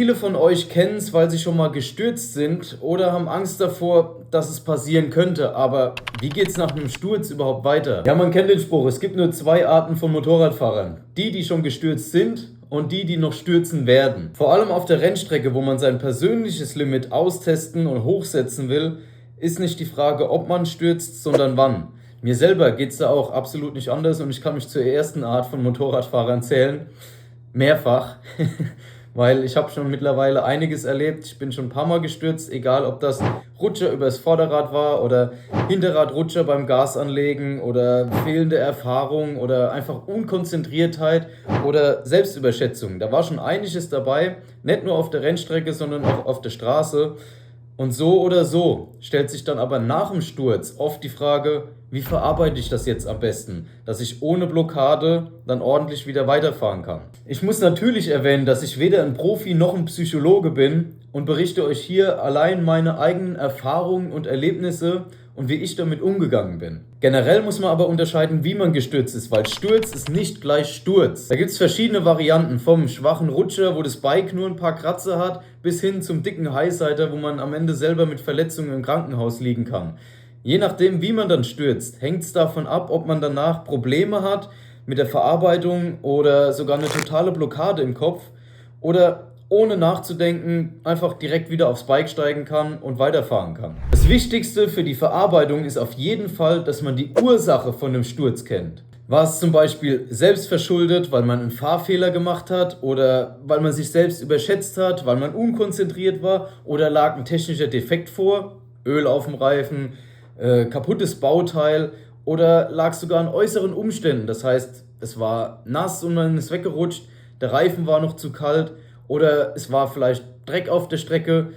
Viele von euch kennen es, weil sie schon mal gestürzt sind oder haben Angst davor, dass es passieren könnte. Aber wie geht es nach einem Sturz überhaupt weiter? Ja, man kennt den Spruch, es gibt nur zwei Arten von Motorradfahrern. Die schon gestürzt sind und die noch stürzen werden. Vor allem auf der Rennstrecke, wo man sein persönliches Limit austesten und hochsetzen will, ist nicht die Frage, ob man stürzt, sondern wann. Mir selber geht es da auch absolut nicht anders und ich kann mich zur ersten Art von Motorradfahrern zählen. Mehrfach. Weil ich habe schon mittlerweile einiges erlebt. Ich bin schon ein paar Mal gestürzt, egal ob das Rutscher übers Vorderrad war oder Hinterradrutscher beim Gasanlegen oder fehlende Erfahrung oder einfach Unkonzentriertheit oder Selbstüberschätzung. Da war schon einiges dabei, nicht nur auf der Rennstrecke, sondern auch auf der Straße. Und so oder so stellt sich dann aber nach dem Sturz oft die Frage, wie verarbeite ich das jetzt am besten, dass ich ohne Blockade dann ordentlich wieder weiterfahren kann. Ich muss natürlich erwähnen, dass ich weder ein Profi noch ein Psychologe bin und berichte euch hier allein meine eigenen Erfahrungen und Erlebnisse und wie ich damit umgegangen bin. Generell muss man aber unterscheiden, wie man gestürzt ist, weil Sturz ist nicht gleich Sturz. Da gibt es verschiedene Varianten, vom schwachen Rutscher, wo das Bike nur ein paar Kratzer hat, bis hin zum dicken Highsider, wo man am Ende selber mit Verletzungen im Krankenhaus liegen kann. Je nachdem, wie man dann stürzt, hängt es davon ab, ob man danach Probleme hat mit der Verarbeitung oder sogar eine totale Blockade im Kopf oder ohne nachzudenken einfach direkt wieder aufs Bike steigen kann und weiterfahren kann. Das Wichtigste für die Verarbeitung ist auf jeden Fall, dass man die Ursache von dem Sturz kennt. War es zum Beispiel selbst verschuldet, weil man einen Fahrfehler gemacht hat oder weil man sich selbst überschätzt hat, weil man unkonzentriert war oder lag ein technischer Defekt vor, Öl auf dem Reifen, kaputtes Bauteil oder lag sogar an äußeren Umständen. Das heißt, es war nass und man ist weggerutscht, der Reifen war noch zu kalt oder es war vielleicht Dreck auf der Strecke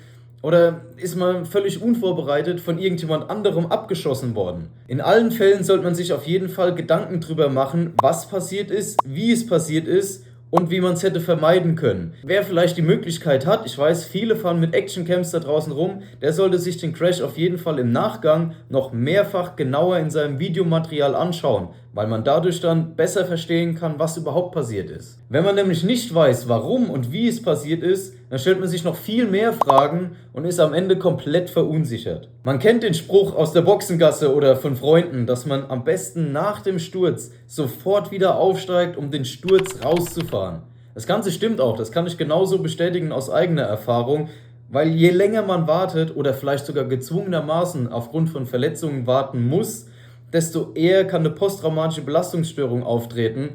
oder ist man völlig unvorbereitet von irgendjemand anderem abgeschossen worden. In allen Fällen sollte man sich auf jeden Fall Gedanken drüber machen, was passiert ist, wie es passiert ist und wie man es hätte vermeiden können. Wer vielleicht die Möglichkeit hat, ich weiß, viele fahren mit Actioncams da draußen rum, der sollte sich den Crash auf jeden Fall im Nachgang noch mehrfach genauer in seinem Videomaterial anschauen, weil man dadurch dann besser verstehen kann, was überhaupt passiert ist. Wenn man nämlich nicht weiß, warum und wie es passiert ist, dann stellt man sich noch viel mehr Fragen und ist am Ende komplett verunsichert. Man kennt den Spruch aus der Boxengasse oder von Freunden, dass man am besten nach dem Sturz sofort wieder aufsteigt, um den Sturz rauszufahren. Das Ganze stimmt auch, das kann ich genauso bestätigen aus eigener Erfahrung, weil je länger man wartet oder vielleicht sogar gezwungenermaßen aufgrund von Verletzungen warten muss, desto eher kann eine posttraumatische Belastungsstörung auftreten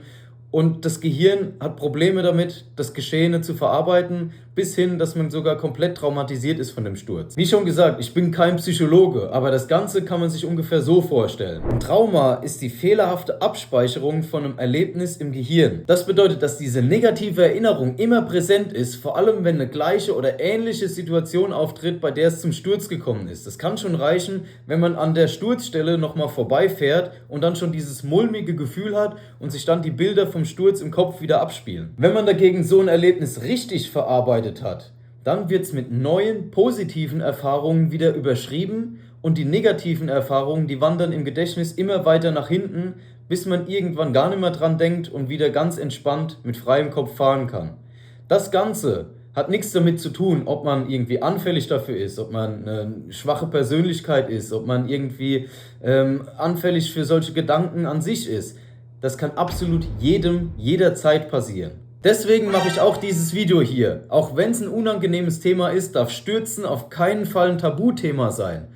und das Gehirn hat Probleme damit, das Geschehene zu verarbeiten, bis hin, dass man sogar komplett traumatisiert ist von dem Sturz. Wie schon gesagt, ich bin kein Psychologe, aber das Ganze kann man sich ungefähr so vorstellen. Ein Trauma ist die fehlerhafte Abspeicherung von einem Erlebnis im Gehirn. Das bedeutet, dass diese negative Erinnerung immer präsent ist, vor allem wenn eine gleiche oder ähnliche Situation auftritt, bei der es zum Sturz gekommen ist. Das kann schon reichen, wenn man an der Sturzstelle nochmal vorbeifährt und dann schon dieses mulmige Gefühl hat und sich dann die Bilder vom Sturz im Kopf wieder abspielen. Wenn man dagegen so ein Erlebnis richtig verarbeitet hat, dann wird es mit neuen, positiven Erfahrungen wieder überschrieben und die negativen Erfahrungen, die wandern im Gedächtnis immer weiter nach hinten, bis man irgendwann gar nicht mehr dran denkt und wieder ganz entspannt mit freiem Kopf fahren kann. Das Ganze hat nichts damit zu tun, ob man irgendwie anfällig dafür ist, ob man eine schwache Persönlichkeit ist, ob man irgendwie anfällig für solche Gedanken an sich ist. Das kann absolut jedem, jederzeit passieren. Deswegen mache ich auch dieses Video hier. Auch wenn es ein unangenehmes Thema ist, darf Stürzen auf keinen Fall ein Tabuthema sein.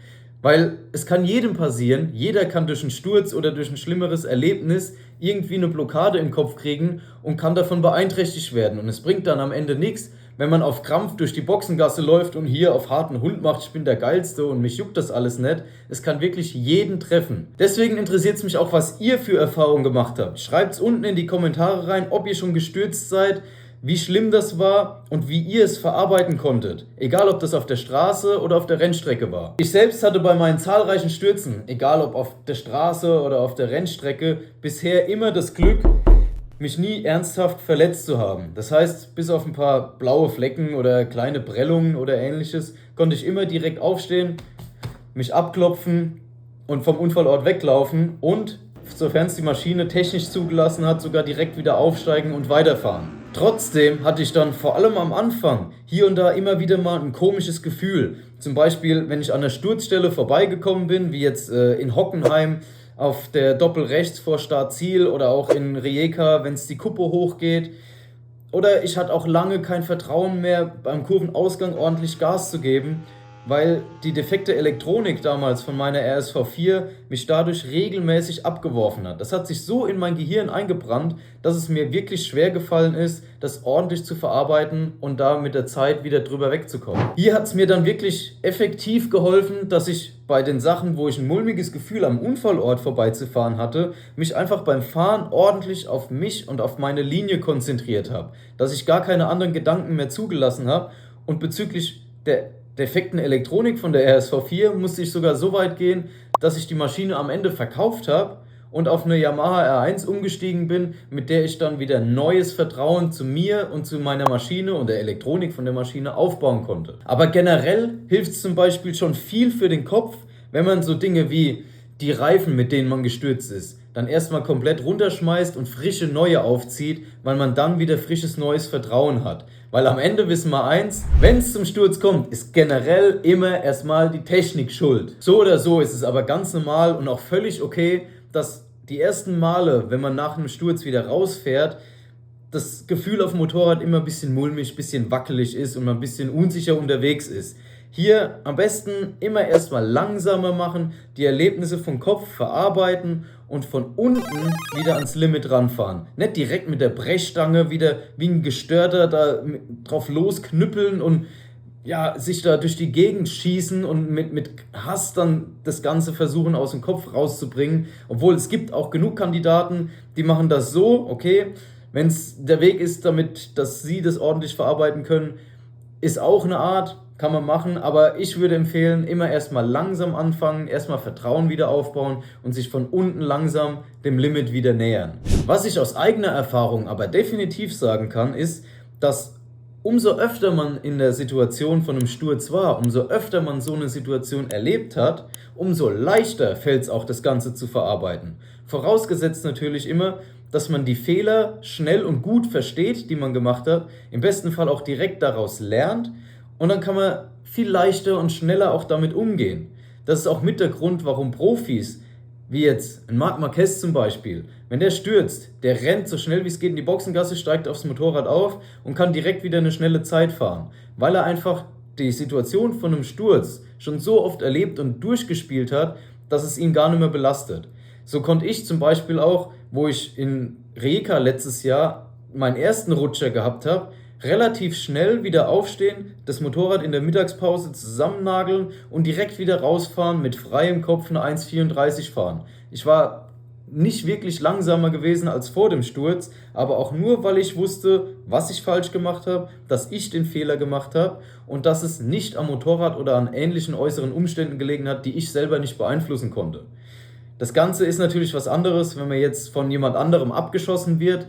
Weil es kann jedem passieren, jeder kann durch einen Sturz oder durch ein schlimmeres Erlebnis irgendwie eine Blockade im Kopf kriegen und kann davon beeinträchtigt werden. Und es bringt dann am Ende nichts, wenn man auf Krampf durch die Boxengasse läuft und hier auf harten Hund macht, ich bin der Geilste und mich juckt das alles nicht. Es kann wirklich jeden treffen. Deswegen interessiert es mich auch, was ihr für Erfahrungen gemacht habt. Schreibt es unten in die Kommentare rein, ob ihr schon gestürzt seid, wie schlimm das war und wie ihr es verarbeiten konntet. Egal, ob das auf der Straße oder auf der Rennstrecke war. Ich selbst hatte bei meinen zahlreichen Stürzen, egal ob auf der Straße oder auf der Rennstrecke, bisher immer das Glück, mich nie ernsthaft verletzt zu haben. Das heißt, bis auf ein paar blaue Flecken oder kleine Prellungen oder ähnliches, konnte ich immer direkt aufstehen, mich abklopfen und vom Unfallort weglaufen und, sofern es die Maschine technisch zugelassen hat, sogar direkt wieder aufsteigen und weiterfahren. Trotzdem hatte ich dann vor allem am Anfang hier und da immer wieder mal ein komisches Gefühl. Zum Beispiel, wenn ich an der Sturzstelle vorbeigekommen bin, wie jetzt in Hockenheim auf der Doppelrechts vor Startziel oder auch in Rijeka, wenn es die Kuppe hochgeht. Oder ich hatte auch lange kein Vertrauen mehr, beim Kurvenausgang ordentlich Gas zu geben, weil die defekte Elektronik damals von meiner RSV 4 mich dadurch regelmäßig abgeworfen hat. Das hat sich so in mein Gehirn eingebrannt, dass es mir wirklich schwer gefallen ist, das ordentlich zu verarbeiten und da mit der Zeit wieder drüber wegzukommen. Hier hat es mir dann wirklich effektiv geholfen, dass ich bei den Sachen, wo ich ein mulmiges Gefühl am Unfallort vorbeizufahren hatte, mich einfach beim Fahren ordentlich auf mich und auf meine Linie konzentriert habe. Dass ich gar keine anderen Gedanken mehr zugelassen habe und bezüglich der defekten Elektronik von der RSV 4 musste ich sogar so weit gehen, dass ich die Maschine am Ende verkauft habe und auf eine Yamaha R1 umgestiegen bin, mit der ich dann wieder neues Vertrauen zu mir und zu meiner Maschine und der Elektronik von der Maschine aufbauen konnte. Aber generell hilft es zum Beispiel schon viel für den Kopf, wenn man so Dinge wie die Reifen, mit denen man gestürzt ist, dann erstmal komplett runterschmeißt und frische neue aufzieht, weil man dann wieder frisches neues Vertrauen hat. Weil am Ende wissen wir eins, wenn es zum Sturz kommt, ist generell immer erstmal die Technik schuld. So oder so ist es aber ganz normal und auch völlig okay, dass die ersten Male, wenn man nach einem Sturz wieder rausfährt, das Gefühl auf dem Motorrad immer ein bisschen mulmig, ein bisschen wackelig ist und man ein bisschen unsicher unterwegs ist. Hier am besten immer erstmal langsamer machen, die Erlebnisse vom Kopf verarbeiten und von unten wieder ans Limit ranfahren. Nicht direkt mit der Brechstange wieder wie ein Gestörter da drauf losknüppeln und ja, sich da durch die Gegend schießen und mit Hass dann das Ganze versuchen aus dem Kopf rauszubringen. Obwohl es gibt auch genug Kandidaten, die machen das so, okay, wenn es der Weg ist, damit, dass sie das ordentlich verarbeiten können, ist auch eine Art, kann man machen, aber ich würde empfehlen, immer erstmal langsam anfangen, erstmal Vertrauen wieder aufbauen und sich von unten langsam dem Limit wieder nähern. Was ich aus eigener Erfahrung aber definitiv sagen kann, ist, dass umso öfter man in der Situation von einem Sturz war, umso öfter man so eine Situation erlebt hat, umso leichter fällt es auch, das Ganze zu verarbeiten. Vorausgesetzt natürlich immer, dass man die Fehler schnell und gut versteht, die man gemacht hat, im besten Fall auch direkt daraus lernt und dann kann man viel leichter und schneller auch damit umgehen. Das ist auch mit der Grund, warum Profis, wie jetzt ein Marc Marquez zum Beispiel, wenn der stürzt, der rennt so schnell wie es geht in die Boxengasse, steigt aufs Motorrad auf und kann direkt wieder eine schnelle Zeit fahren, weil er einfach die Situation von einem Sturz schon so oft erlebt und durchgespielt hat, dass es ihn gar nicht mehr belastet. So konnte ich zum Beispiel auch, wo ich in Rijeka letztes Jahr meinen ersten Rutscher gehabt habe, relativ schnell wieder aufstehen, das Motorrad in der Mittagspause zusammennageln und direkt wieder rausfahren, mit freiem Kopf eine 1,34 fahren. Ich war nicht wirklich langsamer gewesen als vor dem Sturz, aber auch nur, weil ich wusste, was ich falsch gemacht habe, dass ich den Fehler gemacht habe und dass es nicht am Motorrad oder an ähnlichen äußeren Umständen gelegen hat, die ich selber nicht beeinflussen konnte. Das Ganze ist natürlich was anderes, wenn man jetzt von jemand anderem abgeschossen wird.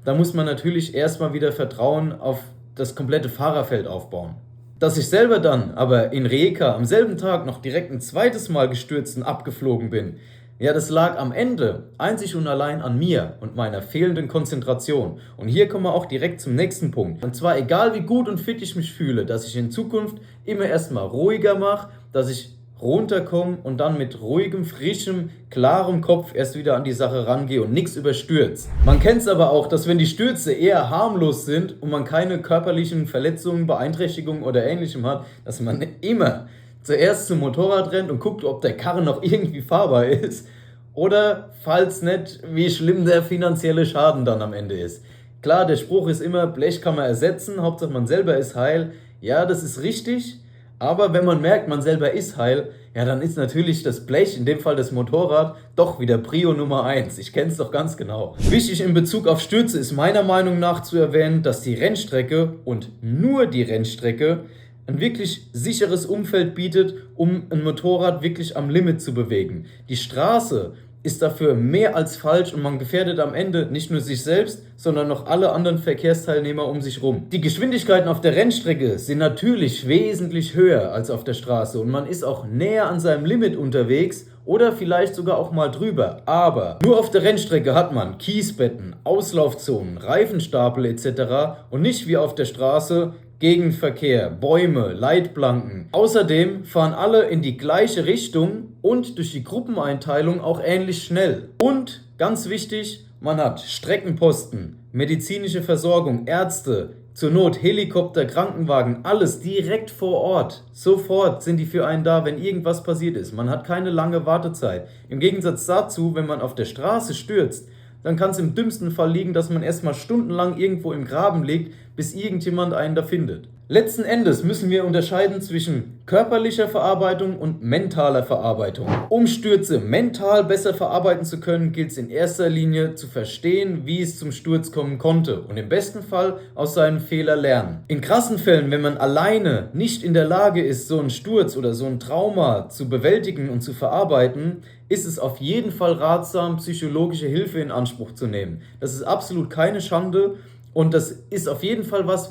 Da muss man natürlich erstmal wieder Vertrauen auf das komplette Fahrerfeld aufbauen. Dass ich selber dann aber in Rijeka am selben Tag noch direkt ein zweites Mal gestürzt und abgeflogen bin, ja, das lag am Ende einzig und allein an mir und meiner fehlenden Konzentration. Und hier kommen wir auch direkt zum nächsten Punkt. Und zwar egal wie gut und fit ich mich fühle, dass ich in Zukunft immer erstmal ruhiger mache, dass ich runterkomme und dann mit ruhigem, frischem, klarem Kopf erst wieder an die Sache rangehe und nichts überstürzt. Man kennt es aber auch, dass wenn die Stürze eher harmlos sind und man keine körperlichen Verletzungen, Beeinträchtigungen oder Ähnlichem hat, dass man immer zuerst zum Motorrad rennt und guckt, ob der Karren noch irgendwie fahrbar ist oder, falls nicht, wie schlimm der finanzielle Schaden dann am Ende ist. Klar, der Spruch ist immer, Blech kann man ersetzen, Hauptsache man selber ist heil. Ja, das ist richtig. Aber wenn man merkt, man selber ist heil, ja, dann ist natürlich das Blech, in dem Fall das Motorrad, doch wieder Prio Nummer 1. Ich kenne es doch ganz genau. Wichtig in Bezug auf Stürze ist meiner Meinung nach zu erwähnen, dass die Rennstrecke und nur die Rennstrecke ein wirklich sicheres Umfeld bietet, um ein Motorrad wirklich am Limit zu bewegen. Die Straße ist dafür mehr als falsch und man gefährdet am Ende nicht nur sich selbst, sondern noch alle anderen Verkehrsteilnehmer um sich rum. Die Geschwindigkeiten auf der Rennstrecke sind natürlich wesentlich höher als auf der Straße und man ist auch näher an seinem Limit unterwegs oder vielleicht sogar auch mal drüber. Aber nur auf der Rennstrecke hat man Kiesbetten, Auslaufzonen, Reifenstapel etc. und nicht wie auf der Straße Gegenverkehr, Bäume, Leitplanken. Außerdem fahren alle in die gleiche Richtung und durch die Gruppeneinteilung auch ähnlich schnell. Und ganz wichtig, man hat Streckenposten, medizinische Versorgung, Ärzte, zur Not Helikopter, Krankenwagen, alles direkt vor Ort. Sofort sind die für einen da, wenn irgendwas passiert ist. Man hat keine lange Wartezeit. Im Gegensatz dazu, wenn man auf der Straße stürzt, dann kann es im dümmsten Fall liegen, dass man erstmal stundenlang irgendwo im Graben liegt, bis irgendjemand einen da findet. Letzten Endes müssen wir unterscheiden zwischen körperlicher Verarbeitung und mentaler Verarbeitung. Um Stürze mental besser verarbeiten zu können, gilt es in erster Linie zu verstehen, wie es zum Sturz kommen konnte und im besten Fall aus seinen Fehlern lernen. In krassen Fällen, wenn man alleine nicht in der Lage ist, so einen Sturz oder so ein Trauma zu bewältigen und zu verarbeiten, ist es auf jeden Fall ratsam, psychologische Hilfe in Anspruch zu nehmen. Das ist absolut keine Schande und das ist auf jeden Fall was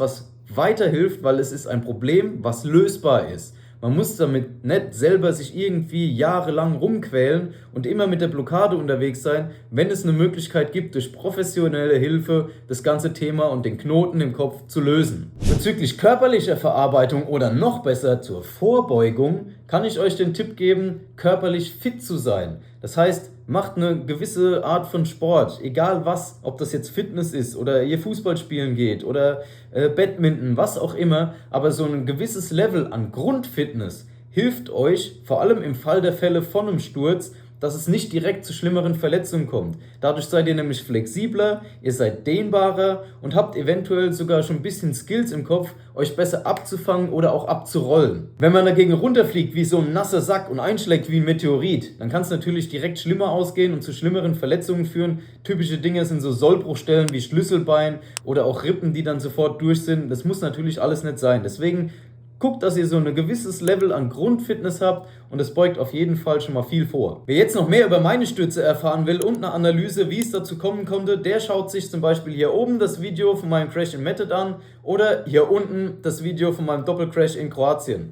weiterhilft, weil es ist ein Problem, was lösbar ist. Man muss damit nicht selber sich irgendwie jahrelang rumquälen und immer mit der Blockade unterwegs sein, wenn es eine Möglichkeit gibt, durch professionelle Hilfe das ganze Thema und den Knoten im Kopf zu lösen. Bezüglich körperlicher Verarbeitung oder noch besser zur Vorbeugung kann ich euch den Tipp geben, körperlich fit zu sein. Das heißt, macht eine gewisse Art von Sport, egal was, ob das jetzt Fitness ist oder ihr Fußball spielen geht oder Badminton, was auch immer, aber so ein gewisses Level an Grundfitness hilft euch, vor allem im Fall der Fälle von einem Sturz, dass es nicht direkt zu schlimmeren Verletzungen kommt. Dadurch seid ihr nämlich flexibler, ihr seid dehnbarer und habt eventuell sogar schon ein bisschen Skills im Kopf, euch besser abzufangen oder auch abzurollen. Wenn man dagegen runterfliegt wie so ein nasser Sack und einschlägt wie ein Meteorit, dann kann es natürlich direkt schlimmer ausgehen und zu schlimmeren Verletzungen führen. Typische Dinge sind so Sollbruchstellen wie Schlüsselbein oder auch Rippen, die dann sofort durch sind. Das muss natürlich alles nicht sein. Deswegen guckt, dass ihr so ein gewisses Level an Grundfitness habt und es beugt auf jeden Fall schon mal viel vor. Wer jetzt noch mehr über meine Stürze erfahren will und eine Analyse, wie es dazu kommen konnte, der schaut sich zum Beispiel hier oben das Video von meinem Crash in Method an oder hier unten das Video von meinem Doppelcrash in Kroatien.